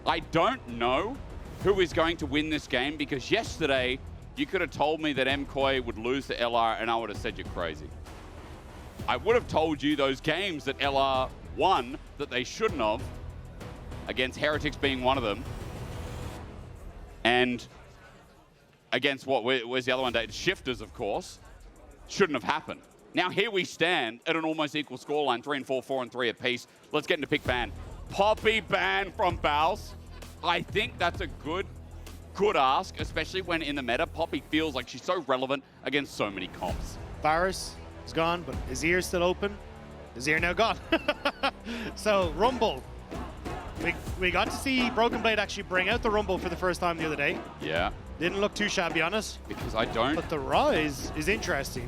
I don't know who is going to win this game, because yesterday you could have told me that MKOI would lose to LR and I would have said you're crazy. I would have told you those games that LR won that they shouldn't have, against Heretics being one of them, and against where's the other one? Shifters, of course, shouldn't have happened. Now here we stand at an almost equal scoreline, 3 and 4, 4 and 3 apiece. Let's get into pick ban. Poppy ban from Baus. I think that's a good ask, especially when in the meta, Poppy feels like she's so relevant against so many comps. Varus is gone, but Azir is still open. Azir now gone. So Rumble. We got to see BrokenBlade actually bring out the Rumble for the first time the other day. Yeah. Didn't look too shabby, honest. Because I don't. But the Ryze is interesting.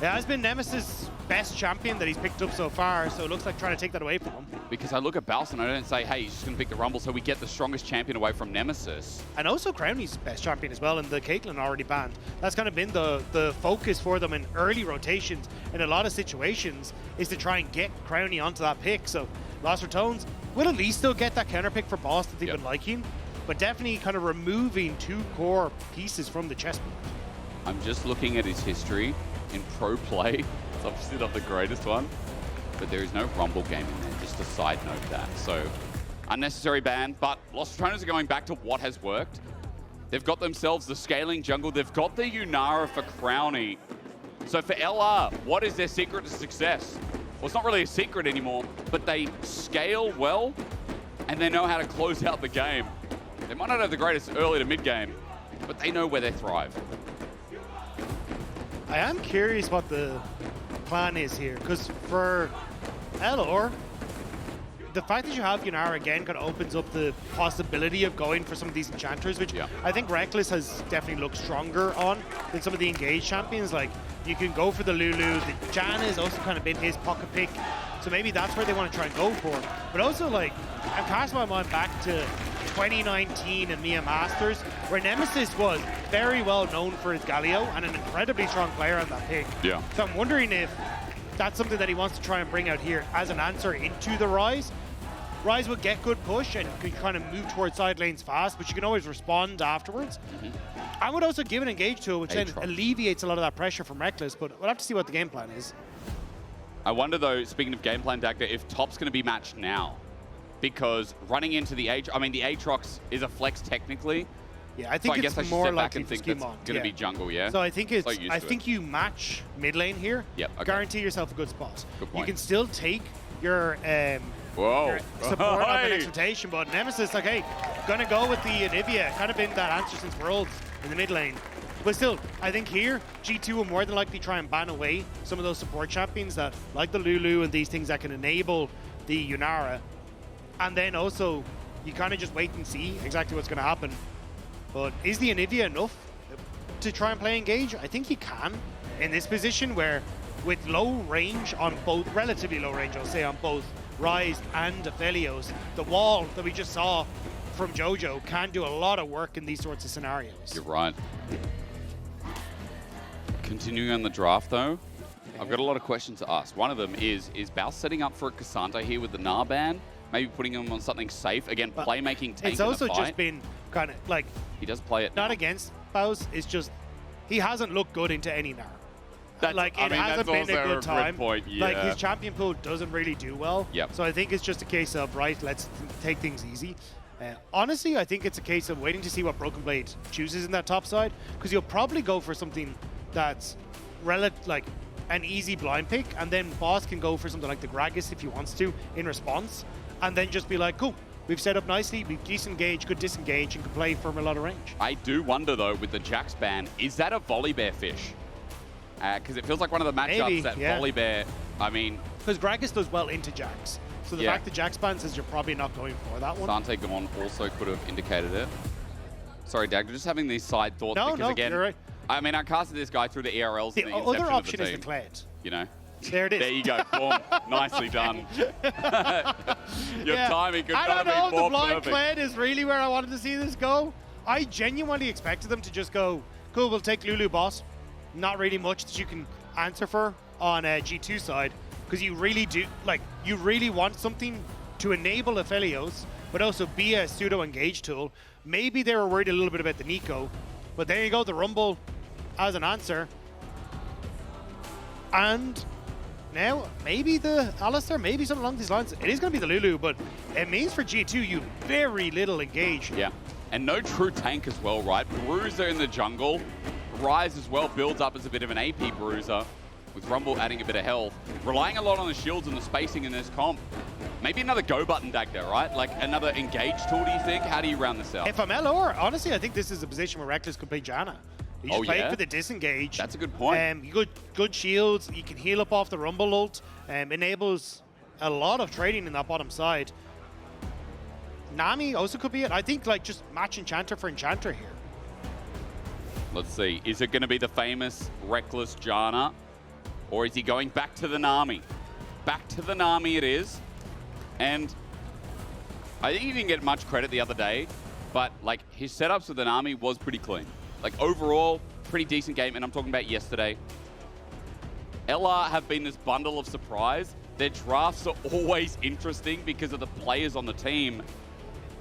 It has been Nemesis' best champion that he's picked up so far, so it looks like trying to take that away from him. Because I look at Baus and I don't say, hey, he's just going to pick the Rumble so we get the strongest champion away from Nemesis. And also Crownie's best champion as well, and the Caitlyn already banned. That's kind of been the focus for them in early rotations in a lot of situations, is to try and get Crownie onto that pick. So Los Ratones will at least still get that counter pick for Baus that they've been liking, but definitely kind of removing two core pieces from the chessboard. I'm just looking at his history in pro play. It's obviously not the greatest one, but there is no Rumble game in there, just a side note that. So, unnecessary ban, but Los Ratones are going back to what has worked. They've got themselves the scaling jungle. They've got the Yunara for Crownie. So for LR, what is their secret to success? Well, it's not really a secret anymore, but they scale well, and they know how to close out the game. They might not have the greatest early to mid game, but they know where they thrive. I am curious what the plan is here, because for Laure, the fact that you have Yunara again kind of opens up the possibility of going for some of these enchanters, which I think Rekkles has definitely looked stronger on than some of the engaged champions. Like, you can go for the Lulu, the Janna has also kind of been his pocket pick, so maybe that's where they want to try and go for. But also, like, I'm casting my mind back to 2019 EMEA Masters, where Nemesis was very well known for his Galio and an incredibly strong player on that pick. Yeah. So I'm wondering if that's something that he wants to try and bring out here as an answer into the Ryze. Ryze would get good push and could kind of move towards side lanes fast, but you can always respond afterwards. I would also give an engage to it, which then alleviates a lot of that pressure from Rekkles, but we'll have to see what the game plan is. I wonder though, speaking of game plan, Dagda, if top's going to be matched now. Because running into the the Aatrox is a flex technically. Yeah, I think so I it's guess more I should likely and think it's going to be jungle, yeah? So I think you match mid lane here. Yep, okay. Guarantee yourself a good spot. Good point. You can still take your, Whoa. your support on the next rotation, but Nemesis, like, hey, gonna go with the Anivia. Kind of been that answer since Worlds in the mid lane. But still, I think here, G2 will more than likely try and ban away some of those support champions that, like the Lulu and these things that can enable the Yunara. And then also, you kind of just wait and see exactly what's going to happen. But is the Anivia enough to try and play engage? I think you can in this position where, with low range on both, relatively low range, I'll say, on both Ryze and Aphelios, the wall that we just saw from Jojo can do a lot of work in these sorts of scenarios. You're right. Continuing on the draft, though, I've got a lot of questions to ask. One of them is Baus setting up for a Cassandra here with the Gnar ban? Maybe putting him on something safe. Again, playmaking tank. It's also just been kind of like... He does play it Not now. against Baus, it's just... He hasn't looked good into any Gnar. Like, it hasn't been a good time. Point, yeah. Like, his champion pool doesn't really do well. Yep. So I think it's just a case of, right, let's take things easy. Honestly, I think it's a case of waiting to see what BrokenBlade chooses in that top side, because you'll probably go for something that's like an easy blind pick, and then Boss can go for something like the Gragas if he wants to in response, and then just be like, cool, we've set up nicely, we've disengaged, good disengage, and can play from a lot of range. I do wonder, though, with the Jax ban, is that a Volibear fish? Because it feels like one of the matchups that Volibear, I mean... Because Gragas does well into Jax. So the fact that Jax ban says you're probably not going for that one. Sante Gamon also could have indicated it. Sorry, Dag, just having these side thoughts. No, again, you're right. I mean, I casted this guy through the ERLs. The other option is the Kled. You know? There it is. There you go. Boom. Nicely done. Your timing could not have been more perfect. I don't know, the blind Kled is really where I wanted to see this go. I genuinely expected them to just go, cool, we'll take Lulu boss. Not really much that you can answer for on G2 side, because you really do, like, you really want something to enable Aphelios but also be a pseudo-engage tool. Maybe they were worried a little bit about the Nico, but there you go, the Rumble as an answer. And now, maybe the Alistar, maybe something along these lines. It is going to be the Lulu, but it means for G2, you very little engage. Yeah, and no true tank as well, right? Bruiser in the jungle. Ryze as well builds up as a bit of an AP bruiser, with Rumble adding a bit of health. Relying a lot on the shields and the spacing in this comp. Maybe another go button Dagda, right? Like another engage tool, do you think? How do you round this out? If I'm Laure, honestly, I think this is a position where Rekkles could play Janna. You just play for the disengage. That's a good point. Good shields. You can heal up off the Rumble ult. Enables a lot of trading in that bottom side. Nami also could be it. I think like just match Enchanter for Enchanter here. Let's see. Is it going to be the famous Rekkles Janna? Or is he going back to the Nami? Back to the Nami it is. And I think he didn't get much credit the other day, but like his setups with the Nami was pretty clean. Like overall, pretty decent game, and I'm talking about yesterday. LR have been this bundle of surprise. Their drafts are always interesting because of the players on the team.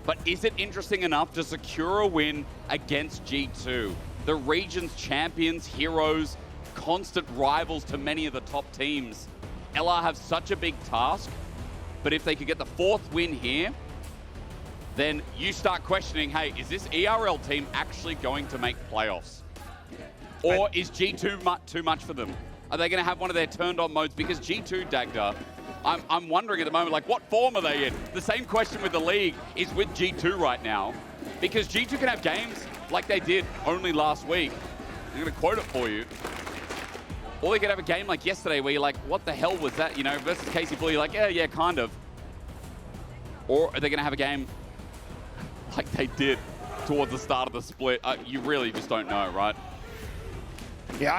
But is it interesting enough to secure a win against G2? The region's champions, heroes, constant rivals to many of the top teams. LR have such a big task, but if they could get the 4th win here, then you start questioning, hey, is this ERL team actually going to make playoffs? Or is G2 too much for them? Are they going to have one of their turned on modes? Because G2, Dagda, I'm wondering at the moment, like, what form are they in? The same question with the league is with G2 right now. Because G2 can have games like they did only last week. I'm going to quote it for you. Or they could have a game like yesterday where you're like, what the hell was that? You know, versus Casey Bull, you're like, yeah, kind of. Or are they going to have a game like they did towards the start of the split? You really just don't know, right? Yeah,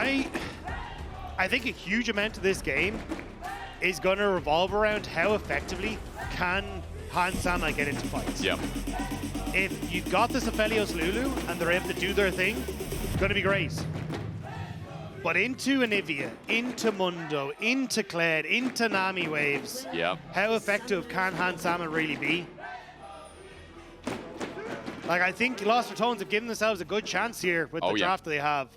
I think a huge amount of this game is going to revolve around how effectively can Hansama get into fights. Yeah. If you've got this Aphelios Lulu and they're able to do their thing, it's going to be great. But into Anivia, into Mundo, into Kled, into Nami waves, how effective can Hansama really be? Like, I think Los Ratones have given themselves a good chance here with the draft that they have.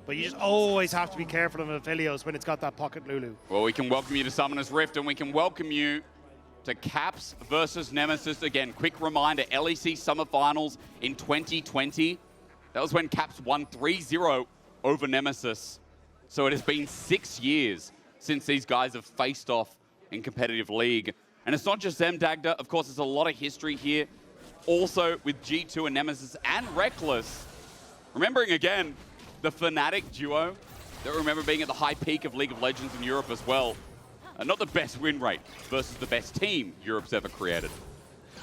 But you just always have to be careful of Aphelios when it's got that pocket Lulu. Well, we can welcome you to Summoner's Rift, and we can welcome you to Caps versus Nemesis. Again, quick reminder, LEC Summer Finals in 2020. That was when Caps won 3-0 over Nemesis. So it has been 6 years since these guys have faced off in competitive league. And it's not just them, Dagda. Of course, there's a lot of history here. Also with G2 and Nemesis and Rekkles. Remembering again, the Fnatic duo that remember being at the high peak of League of Legends in Europe as well. Not the best win rate versus the best team Europe's ever created.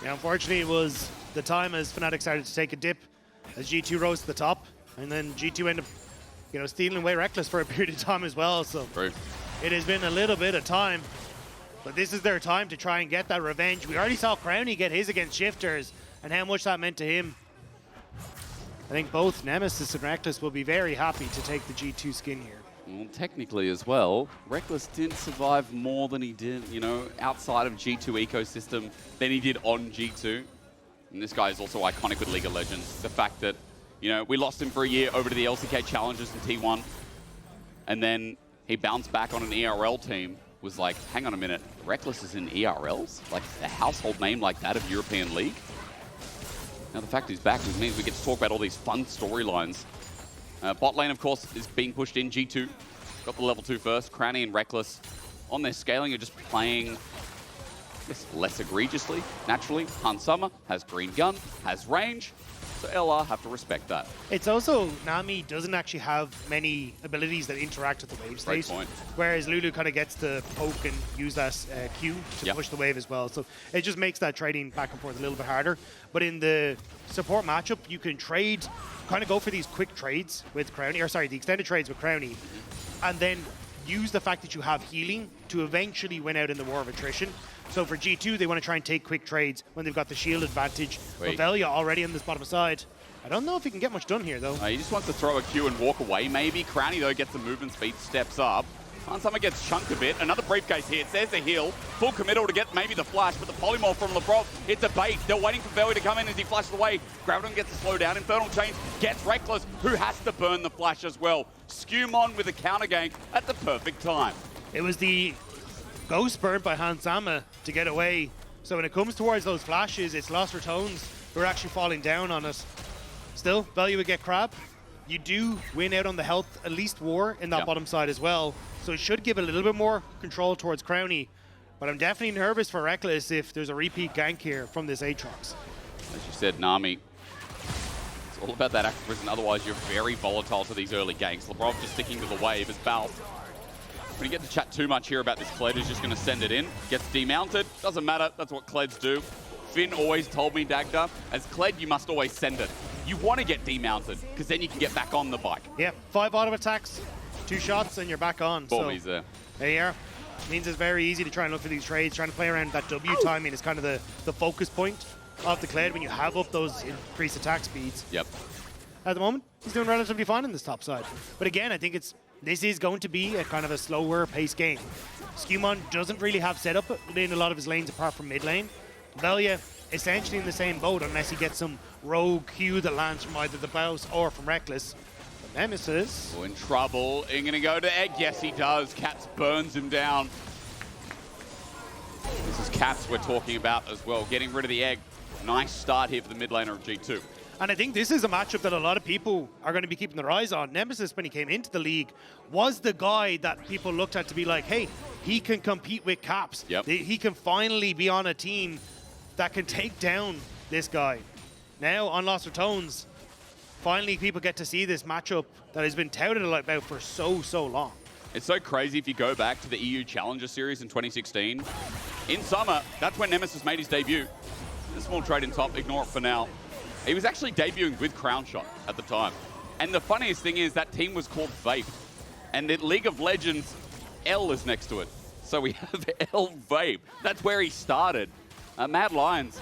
Yeah, unfortunately, it was the time as Fnatic started to take a dip, as G2 rose to the top, and then G2 ended up, stealing away Rekkles for a period of time as well. So it has been a little bit of time, but this is their time to try and get that revenge. We already saw Crownie get his against Shifters, and how much that meant to him. I think both Nemesis and Rekkles will be very happy to take the G2 skin here. Well, technically as well, Rekkles didn't survive more than he did, outside of G2 ecosystem than he did on G2. And this guy is also iconic with League of Legends. The fact that, we lost him for a year over to the LCK Challengers in T1, and then he bounced back on an ERL team, was like, hang on a minute, Rekkles is in ERLs? Like a household name like that of European League? Now the fact he's back means we get to talk about all these fun storylines. Bot lane, of course, is being pushed in. G2 got the level 2 first. Crownie and Rekkles on their scaling are just playing less egregiously, naturally. Hansama has green gun, has range, so LR have to respect that. It's also, Nami doesn't actually have many abilities that interact with the wave state. Great point. Whereas Lulu kind of gets to poke and use that Q to push the wave as well. So it just makes that trading back and forth a little bit harder. But in the support matchup, you can trade, kind of go for these quick trades with Crownie, or sorry, the extended trades with Crownie, and then use the fact that you have healing to eventually win out in the war of attrition. So for G2, they want to try and take quick trades when they've got the shield advantage. But Velja already on this bottom side. I don't know if he can get much done here, though. He just wants to throw a Q and walk away, maybe. Crownie, though, gets the movement speed, steps up. Hansama gets chunked a bit. Another briefcase hits. There's the heal. Full committal to get maybe the flash, but the polymorph from Labrov, it's a bait. They're waiting for Velja to come in as he flashes away. Graviton gets to slow down. Infernal Chains gets Rekkles, who has to burn the flash as well. SkewMond with a counter gank at the perfect time. It was the ghost burn by Hansama to get away. So when it comes towards those flashes, it's Los Ratones who are actually falling down on us. Still, Velja would get crab. You do win out on the health, at least war in that bottom side as well. So it should give a little bit more control towards Crownie. But I'm definitely nervous for Rekkles if there's a repeat gank here from this Aatrox. As you said, Nami, it's all about that active prison. Otherwise, you're very volatile to these early ganks. Labrov just sticking to the wave as Baus. When you get to chat too much here about this Kled, he's just going to send it in. Gets demounted. Doesn't matter. That's what Kleds do. Finn always told me, Dagda, as Kled, you must always send it. You want to get demounted, because then you can get back on the bike. Yeah, 5 auto attacks, 2 shots, and you're back on. Boom, he's there. There you are. Means it's very easy to try and look for these trades. Trying to play around that W timing is kind of the focus point of the Kled when you have up those increased attack speeds. Yep. At the moment, he's doing relatively fine in this top side. But again, I think this is going to be a kind of a slower pace game. SkewMond doesn't really have setup in a lot of his lanes apart from mid lane. Velja essentially in the same boat unless he gets some rogue Q that lands from either the Baus or from Rekkles. But Nemesis... Oh, in trouble. He's going to go to Egg. Yes, he does. Cats burns him down. This is Cats we're talking about as well. Getting rid of the Egg. Nice start here for the mid laner of G2. And I think this is a matchup that a lot of people are going to be keeping their eyes on. Nemesis, when he came into the league, was the guy that people looked at to be like, hey, he can compete with Caps. Yep. He can finally be on a team that can take down this guy. Now, on Los Ratones, finally people get to see this matchup that has been touted about for so long. It's so crazy if you go back to the EU Challenger Series in 2016. In summer, that's when Nemesis made his debut. A small trade in top, ignore it for now. He was actually debuting with Crown Shot at the time. And the funniest thing is that team was called Vape. And in League of Legends, L is next to it. So we have L Vape. That's where he started. Mad Lions.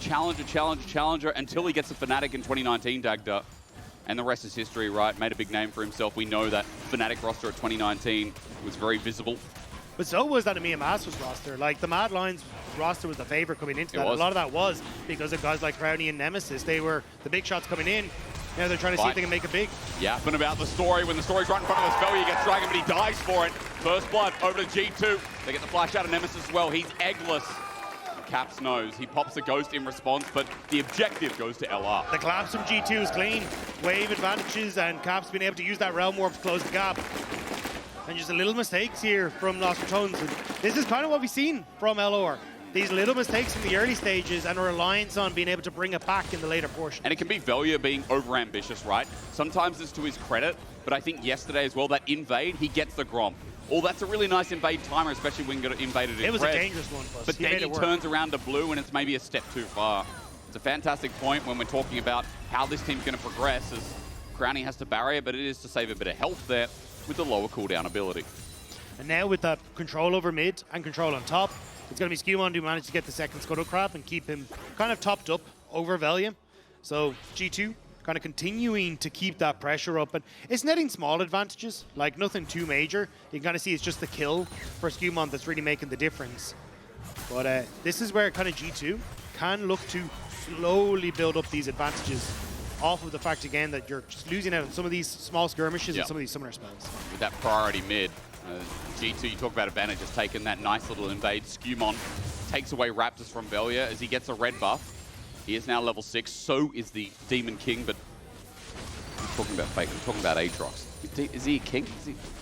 Challenger, until he gets a Fnatic in 2019, Dagda. And the rest is history, right? Made a big name for himself. We know that Fnatic roster at 2019 was very visible. But so was that Amiya Masters roster. Like, the Mad Lions roster was the favorite coming into that. A lot of that was because of guys like Crownie and Nemesis. They were the big shots coming in. Now they're trying to see if they can make it big. Yapping about the story. When the story's right in front of us, Velja gets dragon, but he dies for it. First blood over to G2. They get the flash out of Nemesis as well. He's eggless. Caps knows. He pops a ghost in response, but the objective goes to LR. The collapse from G2 is clean. Wave advantages, and Caps been able to use that Realm Warp to close the gap. And just a little mistakes here from Los Ratones. This is kind of what we've seen from LR. These little mistakes in the early stages and a reliance on being able to bring it back in the later portion. And it can be Velja being over-ambitious, right? Sometimes it's to his credit, but I think yesterday as well, that invade, he gets the Grom. Oh, that's a really nice invade timer, especially when you got invaded in It was press. a dangerous one, but then he turns around to blue and it's maybe a step too far. It's a fantastic point when we're talking about how this team's going to progress, as Crownie has to barrier, but it is to save a bit of health there with the lower cooldown ability. And now with that control over mid and control on top, it's going to be SkewMond who managed to get the second Scuttle Crab and keep him kind of topped up over Velja. So G2 kind of continuing to keep that pressure up. And it's netting small advantages, like nothing too major. You can kind of see it's just the kill for SkewMond that's really making the difference. But this is where kind of G2 can look to slowly build up these advantages off of the fact, again, that you're just losing out on some of these small skirmishes and some of these summoner spells. With that priority mid, G2, you talk about advantage, has taken that nice little invade. SkewMond takes away Raptors from Velja as he gets a red buff. He is now level 6, so is the Demon King, but I'm talking about fake, I'm talking about Aatrox. Is he a king?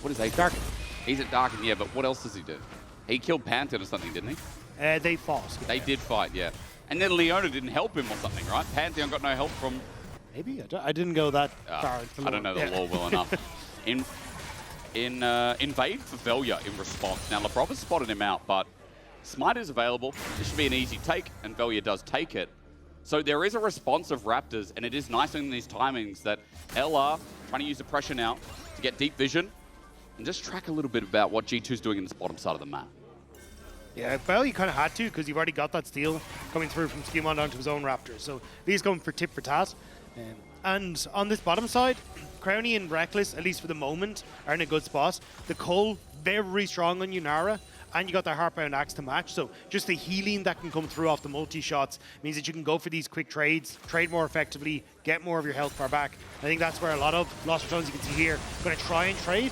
What is Aatrox? Darken. He's at Darken, yeah, but what else does he do? He killed Pantheon or something, didn't he? They fought. They did fight, yeah. And then Leona didn't help him or something, right? Pantheon got no help from... Maybe? I didn't go that far. I don't know the lore well enough. Invade for Velja in response. Now, Labrov has spotted him out, but Smite is available. This should be an easy take, and Velja does take it. So there is a response of Raptors, and it is nice in these timings that LR trying to use the pressure now to get deep vision and just track a little bit about what G2's doing in this bottom side of the map. Yeah, well, you kind of had to because you've already got that steal coming through from SkewMond onto his own Raptors. So he's going for tit for tat. And on this bottom side, Crownie and Rekkles, at least for the moment, are in a good spot. The Cole, very strong on Yunara, and you got the Heartbound Axe to match. So just the healing that can come through off the multi-shots means that you can go for these quick trades, trade more effectively, get more of your health bar back. I think that's where a lot of Los Ratones, you can see here, going to try and trade,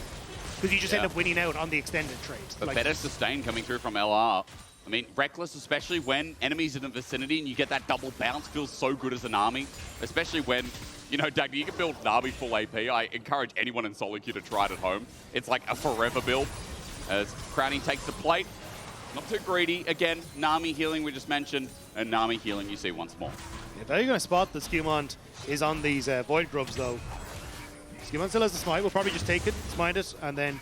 because you just end up winning out on the extended trades. But better sustain coming through from LR. I mean, Rekkles, especially when enemies in the vicinity and you get that double bounce, feels so good as an army, especially when, you know, Dagda, you can build Nami full AP. I encourage anyone in solo queue to try it at home. It's like a forever build. As Crownie takes the plate, not too greedy. Again, Nami healing we just mentioned, and Nami healing you see once more. Yeah, they're going to spot that SkewMond is on these Void Grubs, though. SkewMond still has the smite. We'll probably just take it, smite it, and then...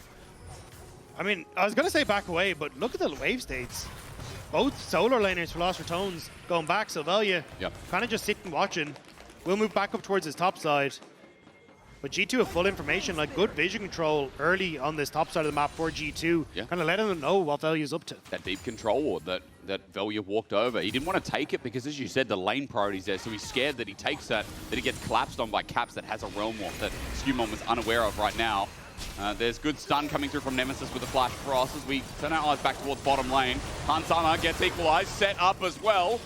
I mean, I was going to say back away, but look at the wave states. Both solar laners for Los Ratones going back, so Velja kind of just sitting watching. We'll move back up towards his top side. But G2 have full information, like good vision control early on this top side of the map for G2. Kind of letting them know what Velja's up to. That deep control ward that Velja walked over. He didn't want to take it because, as you said, the lane priority's there, so he's scared that he takes that he gets collapsed on by Caps that has a Realm Warp that SkewMond was unaware of right now. There's good stun coming through from Nemesis with a flash frost as we turn our eyes back towards bottom lane. Hansama gets equalized, set up as well.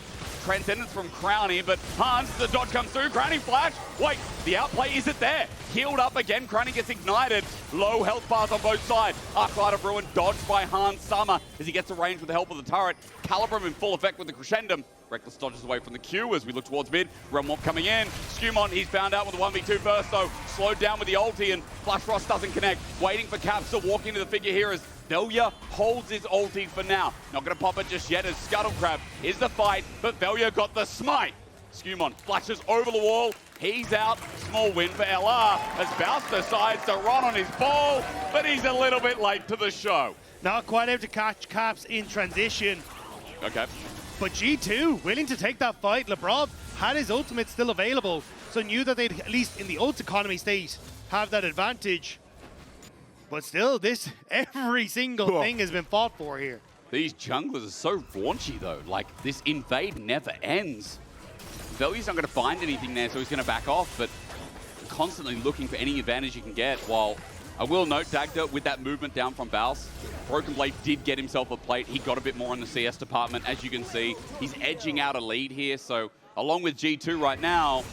Transcendence from Crownie, but Hans, the dodge comes through. Crownie flash. Wait, the outplay isn't there. Healed up again. Crownie gets ignited. Low health bars on both sides. Arclight of Ruin dodged by Hansama as he gets a range with the help of the turret. Calibrum in full effect with the Crescendum. Rekkles dodges away from the Q as we look towards mid. Realm Warp coming in. SkewMond, he's found out with the 1v2 burst, though. Slowed down with the ulti, and Flash Frost doesn't connect. Waiting for Caps to walk into the figure here as Velja holds his ulti for now. Not going to pop it just yet as Scuttle Crab is the fight, but Velja got the smite. SkewMond flashes over the wall. He's out. Small win for LR as Baus decides to run on his ball, but he's a little bit late to the show. Not quite able to catch Caps in transition. Okay. But G2 willing to take that fight. Labrov had his ultimate still available, so knew that they'd, at least in the ult economy state, have that advantage. But still, every single thing has been fought for here. These junglers are so raunchy, though. Like, this invade never ends. Velja's not going to find anything there, so he's going to back off, but constantly looking for any advantage he can get, while I will note, Dagda, with that movement down from Baus, BrokenBlade did get himself a plate. He got a bit more in the CS department. As you can see, he's edging out a lead here. So along with G2 right now,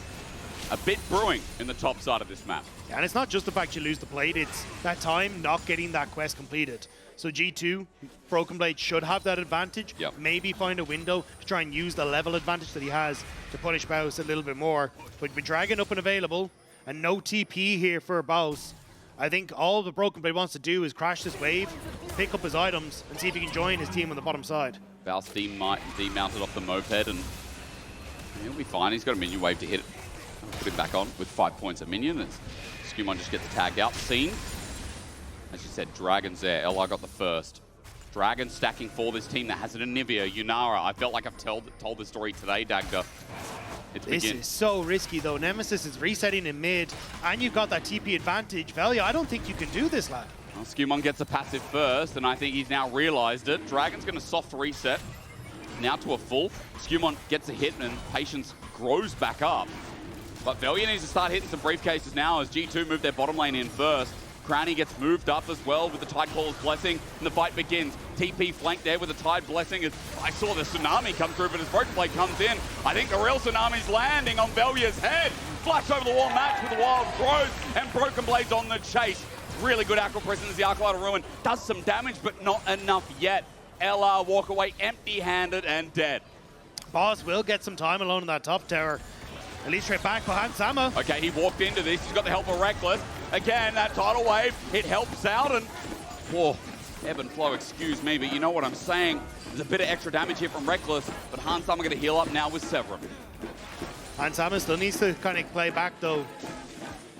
a bit brewing in the top side of this map. Yeah, and it's not just the fact you lose the plate, it's that time not getting that quest completed. So G2, BrokenBlade should have that advantage. Maybe find a window to try and use the level advantage that he has to punish Baus a little bit more. But with Dragon up and available, and no TP here for Baus, I think all the BrokenBlade wants to do is crash this wave, pick up his items, and see if he can join his team on the bottom side. Baus demounted off the moped, and he'll be fine. He's got a minion wave to hit it. Put him back on with 5 points a minion. As SkewMond just gets tagged out. Scene. As you said, Dragon's there. LR got the first. Dragon stacking for this team that has an Anivia, Yunara. I felt like I've told the story today, Dagda. This is so risky, though. Nemesis is resetting in mid, and you've got that TP advantage. Velja, I don't think you can do this, lad. Well, SkewMond gets a passive first, and I think he's now realized it. Dragon's going to soft reset. Now to a full. SkewMond gets a hit, and patience grows back up. But Velja needs to start hitting some briefcases now as G2 move their bottom lane in first. Crownie gets moved up as well with the Tidecaller's Blessing, and the fight begins. TP flanked there with the Tide Blessing. As I saw the Tsunami come through, but as BrokenBlade comes in, I think the real Tsunami's landing on Velja's head. Flash over the wall match with the Wild Growth, and BrokenBlade's on the chase. Really good Aqua presence as the Arclight of Ruin does some damage, but not enough yet. LR walk away empty-handed and dead. Baus will get some time alone in that top tower. At least straight back behind Sama. Okay, he walked into this. He's got the help of Rekkles. Again, that tidal wave, it helps out, and whoa, ebb and flow, excuse me, but you know what I'm saying. There's a bit of extra damage here from Rekkles, but Hansama going to heal up now with Severum. Hansama still needs to kind of play back, though.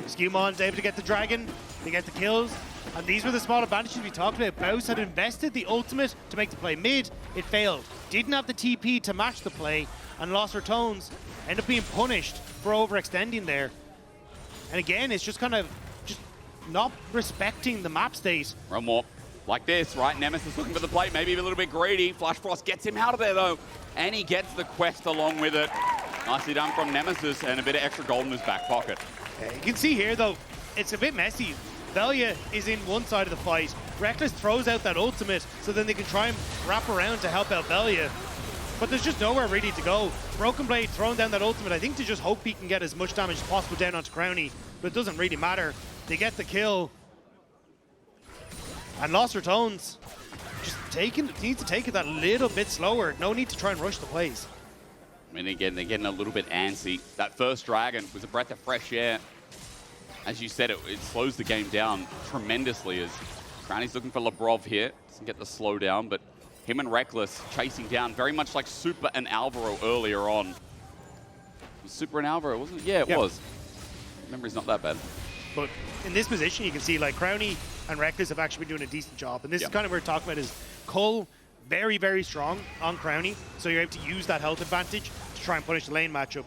SkewMond's able to get the Dragon, to get the kills, and these were the small advantages we talked about. Baus had invested the ultimate to make the play mid. It failed. Didn't have the TP to match the play, and Los Ratones end up being punished for overextending there. And again, it's just kind of not respecting the map state. Run more like this, right? Nemesis looking for the plate, maybe a little bit greedy. Flash Frost gets him out of there, though. And he gets the quest along with it. Nicely done from Nemesis, and a bit of extra gold in his back pocket. Yeah, you can see here, though, it's a bit messy. Velja is in one side of the fight. Rekkles throws out that ultimate, so then they can try and wrap around to help out Velja. But there's just nowhere really to go. BrokenBlade throwing down that ultimate, I think to just hope he can get as much damage as possible down onto Crownie, but it doesn't really matter. They get the kill. And Los Ratones just needs to take it that little bit slower. No need to try and rush the plays. I mean, again, they're getting a little bit antsy. That first dragon was a breath of fresh air. As you said, it slows the game down tremendously as Crownie's looking for Labrov here. Doesn't get the slowdown, but him and Rekkles chasing down, very much like Super and Alvaro earlier on. It was Super and Alvaro, wasn't it? Yeah, it was. Memory's not that bad. But in this position, you can see like Crownie and Rekkles have actually been doing a decent job. And this is kind of what we're talking about is Cole very, very strong on Crownie. So you're able to use that health advantage to try and punish the lane matchup.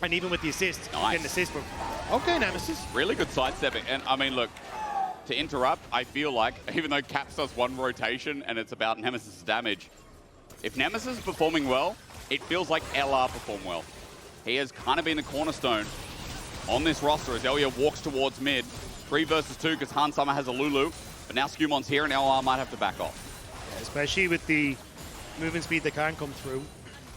And even with the assist, getting assist. But okay, Nemesis. Really good sidestepping. And I mean, look, to interrupt, I feel like, even though Caps does one rotation and it's about Nemesis' damage, if Nemesis is performing well, it feels like LR performed well. He has kind of been the cornerstone on this roster as Elya walks towards mid. 3 versus 2 because Han Summer has a Lulu, but now SkewMond's here and LR might have to back off. Yeah, especially with the movement speed that can come through.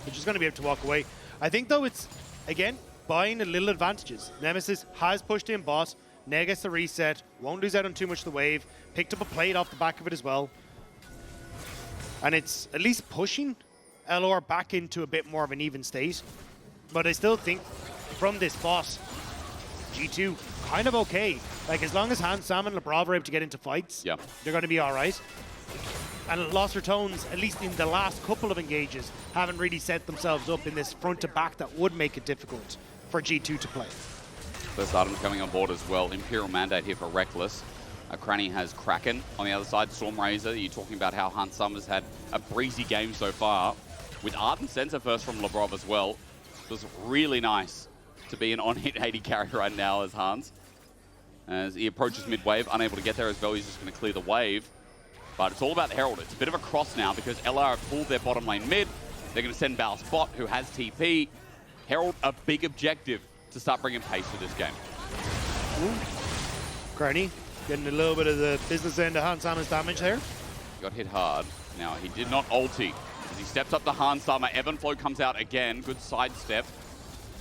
They're just going to be able to walk away. I think, though, it's, again, buying a little advantages. Nemesis has pushed in bot. Neg gets the reset. Won't lose out on too much of the wave. Picked up a plate off the back of it as well. And it's at least pushing LR back into a bit more of an even state. But I still think from this boss, G2 kind of okay. Like, as long as Han Sam and Labrov are able to get into fights, they're going to be all right. And Los Ratones, at least in the last couple of engages, haven't really set themselves up in this front to back that would make it difficult for G2 to play. First items coming on board as well. Imperial Mandate here for Rekkles. Crownie has Kraken on the other side, Stormrazor. You're talking about how Han Summer's had a breezy game so far. With Ardent Sensor first from Labrov as well. It was really nice to be an on-hit 80 carry right now as Hans. As he approaches mid-wave, unable to get there as Velja's just going to clear the wave. But it's all about the Herald. It's a bit of a cross now because LR have pulled their bottom lane mid. They're going to send Baus bot, who has TP. Herald, a big objective to start bringing pace to this game. Crownie getting a little bit of the business end of Han Summer's damage there. He got hit hard. Now, he did not ulti. As he steps up to Han Summer, Flow comes out again. Good sidestep.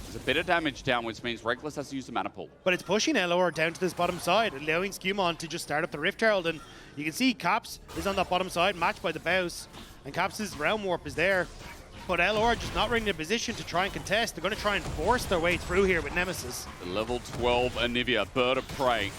There's a bit of damage down, which means Rekkles has to use the mana pool. But it's pushing LR down to this bottom side, allowing SkewMond to just start up the Rift Herald. And you can see Caps is on that bottom side, matched by the Baus. And Caps' Realm Warp is there. But LR just not really in a position to try and contest. They're going to try and force their way through here with Nemesis. The level 12 Anivia, Bird of Prey.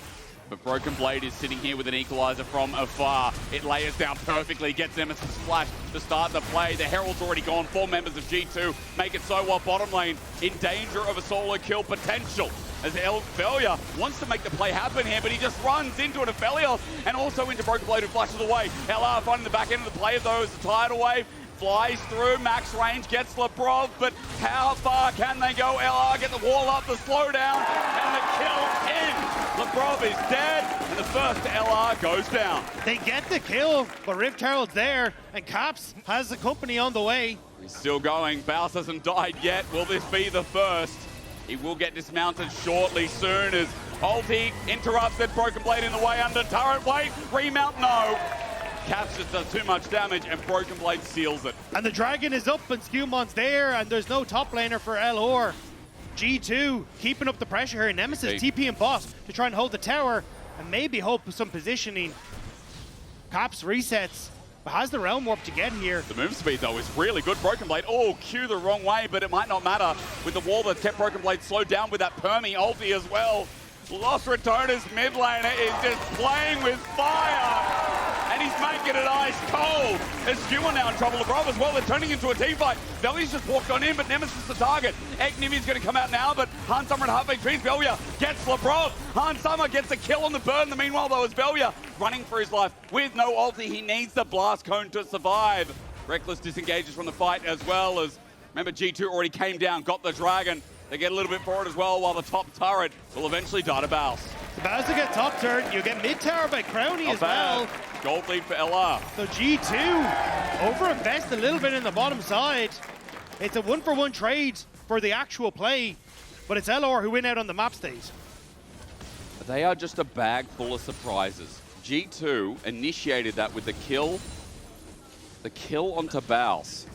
But BrokenBlade is sitting here with an equalizer from afar. It layers down perfectly, gets Nemesis flash to start the play. The Herald's already gone. 4 members of G2 make it so well. Bottom lane in danger of a solo kill potential. As Velja wants to make the play happen here, but he just runs into an Aphelios and also into BrokenBlade who flashes away. LR finding the back end of the play though as the tidal wave flies through, max range, gets Labrov, but how far can they go? LR get the wall up, the slowdown, and the kill in. Labrov is dead, and the first LR goes down. They get the kill, but Rift Herald's there, and Caps has the company on the way. He's still going. Baus hasn't died yet. Will this be the first? He will get dismounted shortly soon as ulti interrupted, BrokenBlade in the way under turret. Wait, remount, no. Caps just does too much damage, and BrokenBlade seals it. And the dragon is up, and SkewMond's there, and there's no top laner for LR. G2 keeping up the pressure here. Nemesis, TP and boss to try and hold the tower, and maybe hope for some positioning. Caps resets, but has the Realm Warp to get here. The move speed, though, is really good. BrokenBlade, oh, Q the wrong way, but it might not matter with the wall that kept BrokenBlade slowed down with that Permy ulti as well. Los Ratones mid laner is just playing with fire. And he's making it ice cold. There's SkewMond now in trouble. Labrov as well. They're turning into a team fight. Velja's just walked on in, but Nemesis the target. Nivia's going to come out now, but Han Summer at half HP. Velja gets Labrov. Han Summer gets a kill on the burn. In the meanwhile, though, is Velja running for his life with no ulti. He needs the blast cone to survive. Rekkles disengages from the fight as well as, remember, G2 already came down, got the dragon. They get a little bit forward as well, while the top turret will eventually die to Baus. The Baus will get top turret. You get mid tower by Crownie as well. Gold lead for LR. So G2 overinvest a little bit in the bottom side. It's a 1-for-1 trade for the actual play, but it's LR who win out on the map stage. They are just a bag full of surprises. G2 initiated that with the kill onto Baus.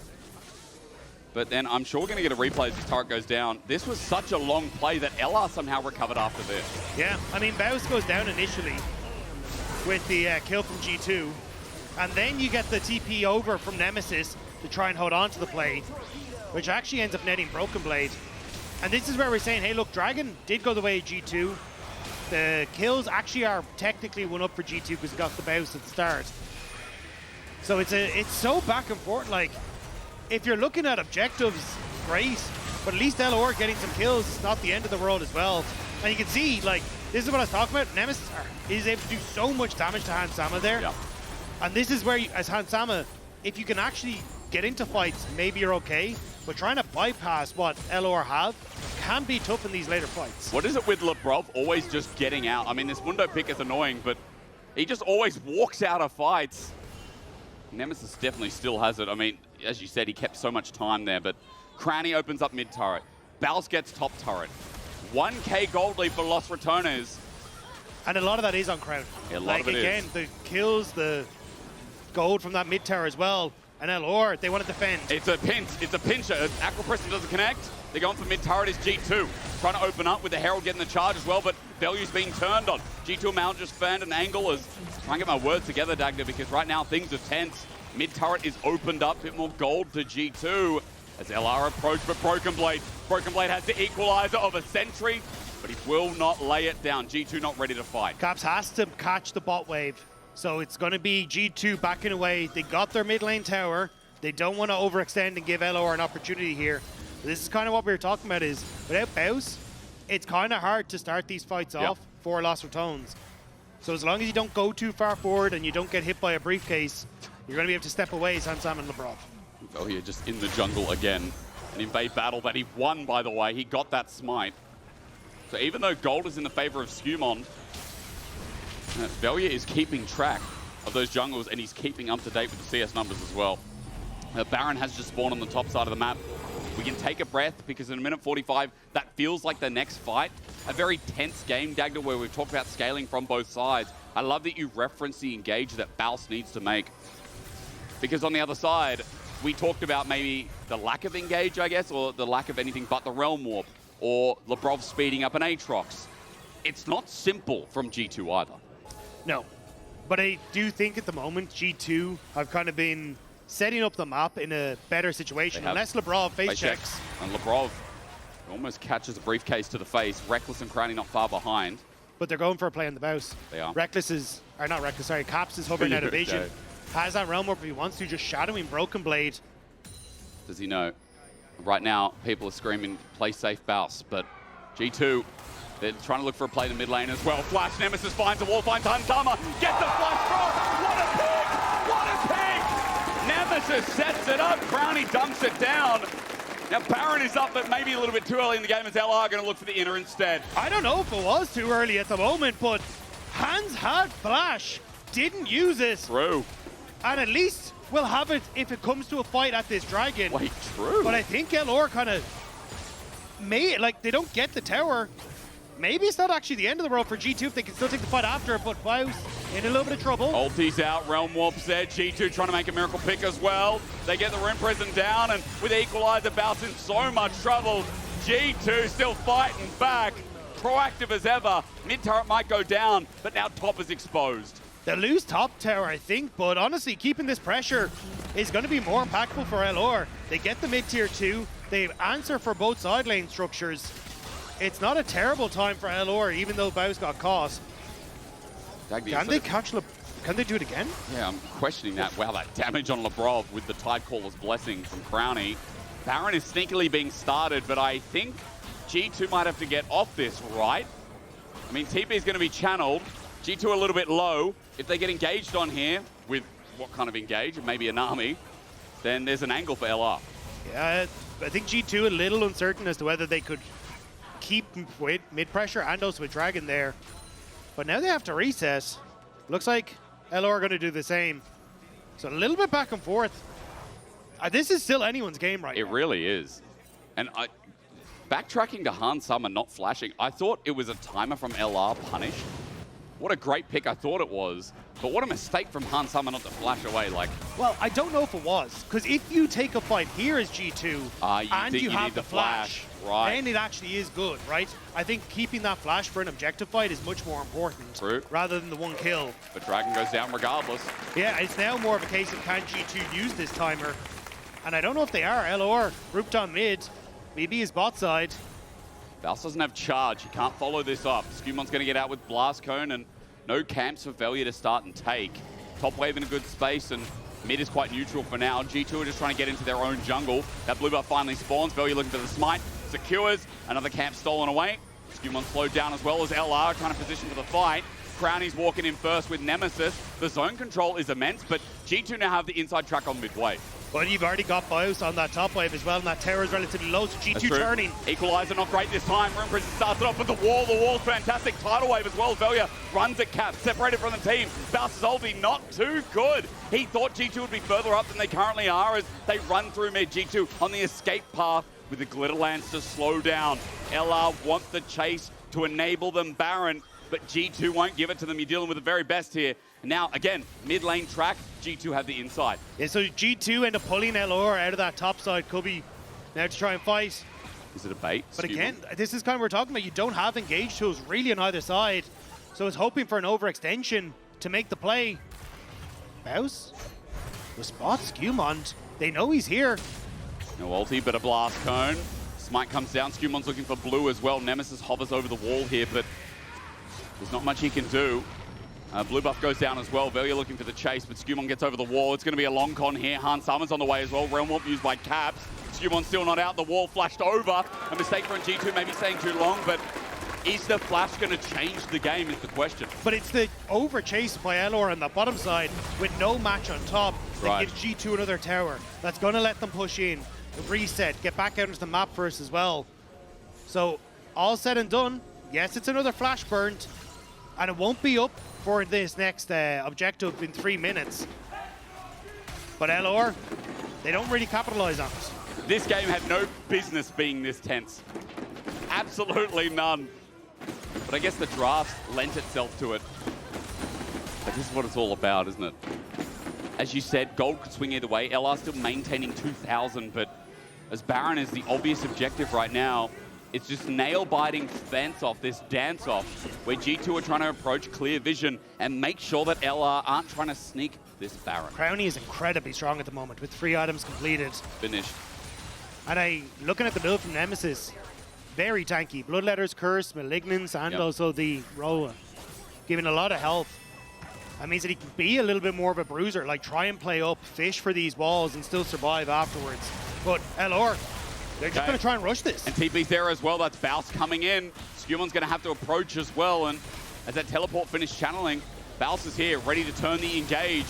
But then I'm sure we're going to get a replay as this turret goes down. This was such a long play that LR somehow recovered after this. Yeah, I mean, Baus goes down initially with the kill from G2. And then you get the TP over from Nemesis to try and hold on to the play, which actually ends up netting BrokenBlade. And this is where we're saying, hey, look, Dragon did go the way of G2. The kills actually are technically one up for G2 because it got the Baus at the start. So it's so back and forth. Like, if you're looking at objectives, great, but at least LOR getting some kills is not the end of the world as well. And you can see, like, this is what I was talking about. Nemesis is able to do so much damage to Hansama there. Yeah. And this is where, as Hansama, if you can actually get into fights, maybe you're okay. But trying to bypass what LOR have can be tough in these later fights. What is it with Labrov always just getting out? I mean, this Mundo pick is annoying, but he just always walks out of fights. Nemesis definitely still has it. I mean, as you said, he kept so much time there, but Crownie opens up mid turret. Baus gets top turret. 1k gold lead for Los Ratones. And a lot of that is on Crownie. Yeah, a lot of it again, is. the kills, the gold from that mid tower as well. And LOR, they want to defend. It's a pinch. It's a pincher. Aquapreston doesn't connect. They're going for mid turret is G2. Trying to open up with the Herald getting the charge as well, but Velja's being turned on. G2 Mount just found an angle as trying to get my words together, Dagda, because right now things are tense. Mid turret is opened up, a bit more gold to G2 as LR approach, but BrokenBlade. BrokenBlade has the equalizer of a sentry, but he will not lay it down. G2 not ready to fight. Caps has to catch the bot wave. So it's going to be G2 backing away. They got their mid lane tower. They don't want to overextend and give LOR an opportunity here. This is kind of what we were talking about is, without Baus, it's kind of hard to start these fights off for Los Ratones. So as long as you don't go too far forward and you don't get hit by a briefcase, you're going to be able to step away as Hansam and Labrov. Oh, yeah, just in the jungle again. An invade battle that he won, by the way. He got that smite. So even though gold is in the favor of SkewMond, Velja is keeping track of those jungles, and he's keeping up to date with the CS numbers as well. Baron has just spawned on the top side of the map. We can take a breath because in a minute 45, that feels like the next fight. A very tense game, Dagda, where we've talked about scaling from both sides. I love that you reference the engage that Baus needs to make. Because on the other side, we talked about maybe the lack of engage, I guess, or the lack of anything but the Realm Warp, or Labrov speeding up an Aatrox. It's not simple from G2 either. No, but I do think at the moment G2 have kind of been setting up the map in a better situation. Unless Labrov face checks. And Labrov almost catches a briefcase to the face. Rekkles and Crownie not far behind. But they're going for a play on the Baus. They are. Rekkles is, or not Rekkles, sorry, Caps is hovering out of vision. Has that Realm Warp if he wants to, just shadowing BrokenBlade. Does he know? Right now, people are screaming, play safe Baus, but G2, they're trying to look for a play in the mid lane as well. Flash, Nemesis finds a wall, finds Hansama, gets the flash cross. What a pick! What a pick! Nemesis sets it up, Crownie dumps it down. Now Baron is up, but maybe a little bit too early in the game as LR going to look for the inner instead. I don't know if it was too early at the moment, but Hans had flash, didn't use it. True. And at least we'll have it if it comes to a fight at this Dragon. Wait, true. But I think LR kind of like, they don't get the tower. Maybe it's not actually the end of the world for G2 if they can still take the fight after, but Baus in a little bit of trouble. Ulti's out, Realm Warp's there, G2 trying to make a miracle pick as well. They get the Rim Prison down, and with Equalizer, Baus in so much trouble. G2 still fighting back, proactive as ever. Mid turret might go down, but now top is exposed. They'll lose top tower, I think, but honestly, keeping this pressure is going to be more impactful for LR. They get the mid tier 2, they answer for both side lane structures. It's not a terrible time for LR, even though Baus got caught. Can they catch Can they do it again? Yeah, I'm questioning that. Wow, that damage on Labrov with the Tidecaller's blessing from Crownie. Baron is sneakily being started, but I think G2 might have to get off this, right? I mean, TP is going to be channeled. G2 a little bit low. If they get engaged on here, with what kind of engage? Maybe a Nami, then there's an angle for LR. Yeah, I think G2 a little uncertain as to whether they could keep mid pressure and also with Dragon there. But now they have to reset. Looks like LR are going to do the same. So a little bit back and forth. This is still anyone's game right now. It really is. And Backtracking to Han Summer not flashing, I thought it was a timer from LR punished. What a great pick I thought it was, but what a mistake from Han Summer not to flash away. Like, well, I don't know if it was, because if you take a fight here as G2 and you have the flash, right, then it actually is good, right? I think keeping that flash for an objective fight is much more important. True. Rather than the one kill. But Dragon goes down regardless. Yeah, it's now more of a case of can G2 use this timer, and I don't know if they are. LOR grouped on mid, maybe his bot side. Baus doesn't have charge. He can't follow this up. SkewMond's going to get out with Blast Cone and no camps for Velja to start and take. Top wave in a good space and mid is quite neutral for now. G2 are just trying to get into their own jungle. That blue buff finally spawns. Velja looking for the smite. Secures. Another camp stolen away. SkewMond slowed down as well as LR trying to position for the fight. Crownie's walking in first with Nemesis. The zone control is immense, but G2 now have the inside track on midway. Well, you've already got Baus on that top wave as well, and that tower is relatively low, so G2 turning. Equalizer not great this time. Room Prison starts it off with the wall. The wall's fantastic. Tidal wave as well. Velja runs at cap, separated from the team. Baus' ulti not too good. He thought G2 would be further up than they currently are as they run through mid. G2 on the escape path with the Glitterlands to slow down. LR want the chase to enable them Baron, but G2 won't give it to them. You're dealing with the very best here. And now, again, mid lane track, G2 have the inside. Yeah, so G2 end up pulling LR out of that top side. Could be now to try and fight. Is it a bait? But again, this is kind of what we're talking about. You don't have engage tools really on either side. So it's hoping for an overextension to make the play. Baus? The spot, SkewMond. They know he's here. No ulti, but a blast cone. Smite comes down. SkewMond's looking for blue as well. Nemesis hovers over the wall here, but there's not much he can do. Blue buff goes down as well. Velja looking for the chase, but SkewMond gets over the wall. It's going to be a long con here. Han Summer's on the way as well. Realm Warp used by Caps. SkewMond still not out. The wall flashed over. A mistake from G2, maybe staying too long, but is the flash going to change the game is the question. But it's the over chase by LOR on the bottom side with no match on top that gives G2 another tower. That's going to let them push in, reset, get back out into the map first as well. So all said and done, yes, it's another flash burnt, and it won't be up for this next objective in 3 minutes. But LOR, they don't really capitalize on it. This game had no business being this tense. Absolutely none. But I guess the draft lent itself to it. But this is what it's all about, isn't it? As you said, gold could swing either way. LR still maintaining 2,000, but as Baron is the obvious objective right now, it's just nail-biting fence-off, this dance-off, where G2 are trying to approach clear vision and make sure that LR aren't trying to sneak this Baron. Crownie is incredibly strong at the moment with 3 items completed. Finished. And looking at the build from Nemesis, very tanky. Bloodletter's Curse, Malignance, and also the Roa, giving a lot of health. That means that he can be a little bit more of a bruiser, like try and play up, fish for these walls, and still survive afterwards. But LR, they're just going to try and rush this. And TP's there as well. That's Baus coming in. SkewMond's going to have to approach as well. And as that teleport finished channeling, Baus is here, ready to turn the engage.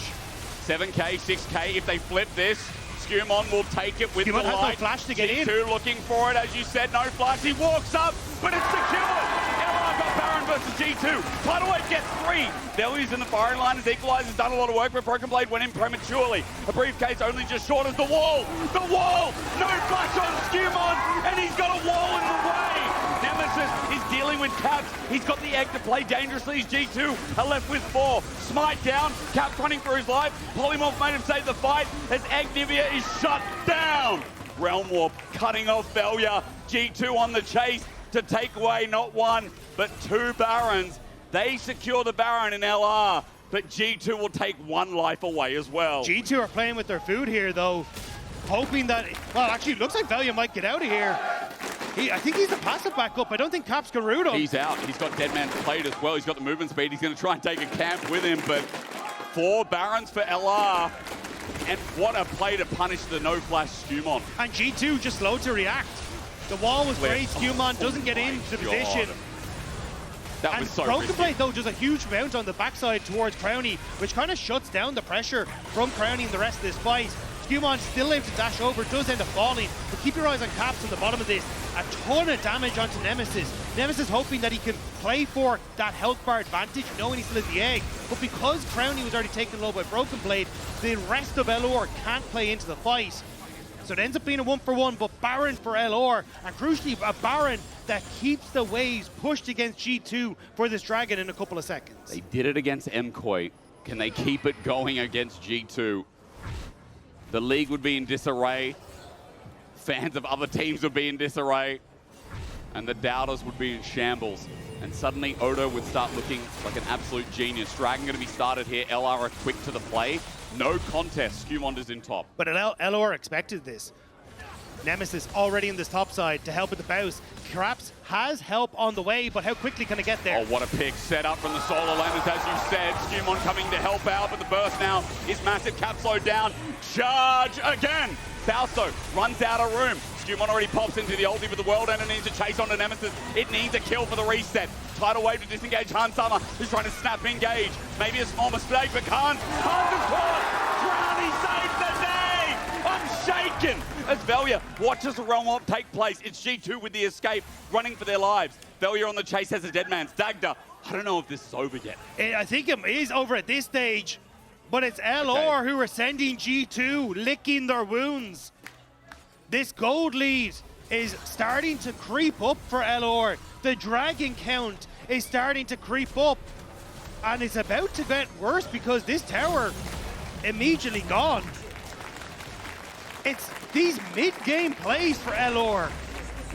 7K, 6K. If they flip this, SkewMond will take it with the light. Has no flash to get in. G2 looking for it, as you said, no flash. He walks up, but it's secured. LR got Baron versus G2. Tidal Wave gets 3. Velja's in the firing line as Equalizer's done a lot of work, but BrokenBlade went in prematurely. A briefcase only just short of the wall. The wall! No flash on SkewMond, and he's got a wall in the way. Nemesis is dealing with Caps. He's got the egg to play dangerously as G2 are left with 4. Smite down, Caps running for his life. Polymorph made him save the fight as Anivia is shut down. Realm Warp cutting off Velja. G2 on the chase to take away not 1, but 2 Barons. They secure the Baron in LR, but G2 will take 1 life away as well. G2 are playing with their food here, though, hoping that, well, actually, it looks like Velja might get out of here. I think he's a passive backup. I don't think Caps can root him. He's out. He's got Deadman's Plate as well. He's got the movement speed. He's going to try and take a camp with him, but 4 Barons for LR. And what a play to punish the no-flash SkewMond. And G2 just slow to react. The wall was great. SkewMond doesn't get into the position. That was so BrokenBlade, though, does a huge bounce on the backside towards Crownie, which kind of shuts down the pressure from Crownie in the rest of this fight. SkewMond still able to dash over, does end up falling, but keep your eyes on Caps on the bottom of this. A ton of damage onto Nemesis. Nemesis hoping that he can play for that health bar advantage, knowing he still has the egg. But because Crownie was already taken low by BrokenBlade, the rest of LOR can't play into the fight. So it ends up being a 1-for-1, but Baron for Laure, and crucially a Baron that keeps the waves pushed against G2 for this Dragon in a couple of seconds. They did it against MKoi. Can they keep it going against G2? The league would be in disarray. Fans of other teams would be in disarray. And the doubters would be in shambles. And suddenly Odo would start looking like an absolute genius. Dragon going to be started here. LR are quick to the play. No contest. SkewMond is in top. But Laure expected this. Nemesis already in this top side to help with the Baus. Craps has help on the way, but how quickly can it get there? Oh, what a pick set up from the solo laners, as you said. SkewMond coming to help out, but the burst now is massive. Cap slowed down. Charge again. Baus runs out of room. SkewMond already pops into the ulti with the world and it needs to chase onto Nemesis. It needs a kill for the reset. Tidal wave to disengage Hansama, who's trying to snap engage. Maybe a small mistake, but Khan's caught. Crownie saves the day. I'm shaken as Velja watches the roll-up take place. It's G2 with the escape, running for their lives. Velja on the chase has a dead man's Dagda. I don't know if this is over yet. I think it is over at this stage, but it's Laure who are sending G2, licking their wounds. This gold lead is starting to creep up for Laure. The Dragon count is starting to creep up, and it's about to get worse because this tower immediately gone. It's these mid-game plays for Laure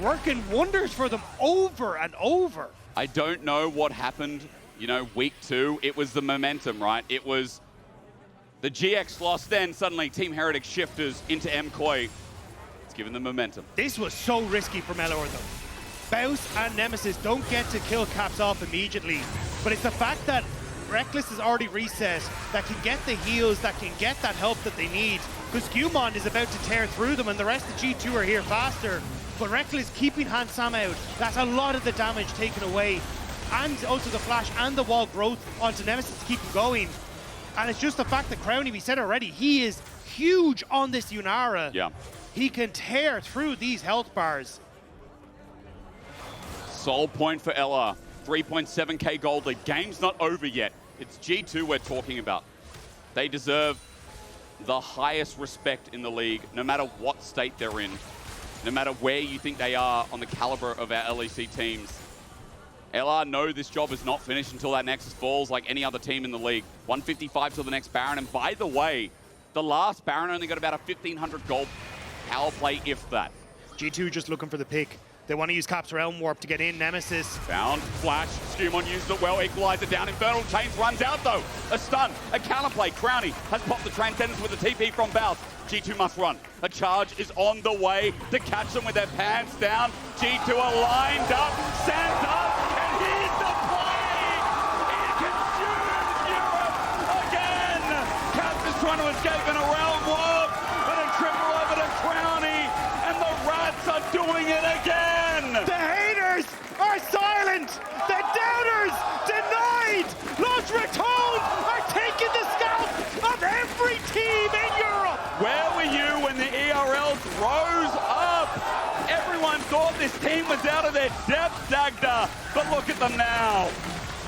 working wonders for them over and over. I don't know what happened, you know, week 2. It was the momentum, right? It was the GX loss, then suddenly Team Heretics shifters into MKoi. It's given them momentum. This was so risky from Laure though. Baus and Nemesis don't get to kill Caps off immediately, but it's the fact that Rekkles is already reset, that can get the heals, that can get that help that they need, because SkewMond is about to tear through them and the rest of G2 are here faster. But Rekkles keeping Hansama out, that's a lot of the damage taken away, and also the flash and the wall growth onto Nemesis to keep him going. And it's just the fact that Crownie, we said already, he is huge on this Yunara. Yeah. He can tear through these health bars. Soul point for LR. 3.7k gold lead. Game's not over yet. It's G2 we're talking about. They deserve the highest respect in the league, no matter what state they're in, no matter where you think they are on the caliber of our LEC teams. LR know this job is not finished until that Nexus falls like any other team in the league. 155 till the next Baron, and by the way, the last Baron only got about a 1,500 gold power play, if that. G2 just looking for the pick. They want to use Cap's Realm Warp to get in Nemesis. Found, flash, SkewMond used it well, equalizer down, Infernal Chains runs out though. A stun, a counterplay, Crownie has popped the Transcendence with a TP from Baus. G2 must run. A charge is on the way to catch them with their pants down. G2 are lined up, stands up, and here's the play! It consumes Europe again! Caps is trying to escape in a Realm Warp, but a triple over to Crownie, and the Rats are doing it again! The haters are silent! The doubters denied! Los Ratones are taking the scalp of every team in Europe! Where were you when the ERLs rose up? Everyone thought this team was out of their depth, Dagda, but look at them now.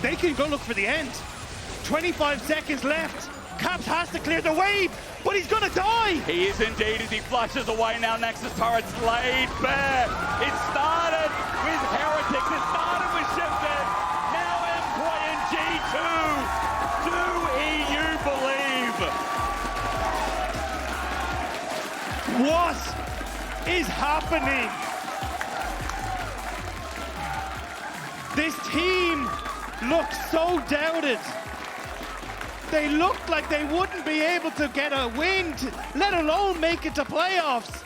They can go look for the end. 25 seconds left. Caps has to clear the wave, but he's gonna die! He is indeed as he flushes away now. Nexus turrets laid bare. It started with Heretics, it started with Shifted. Now MKoi and G2. Do EU believe? What is happening? This team looks so doubted. They looked like they wouldn't be able to get a win, let alone make it to playoffs.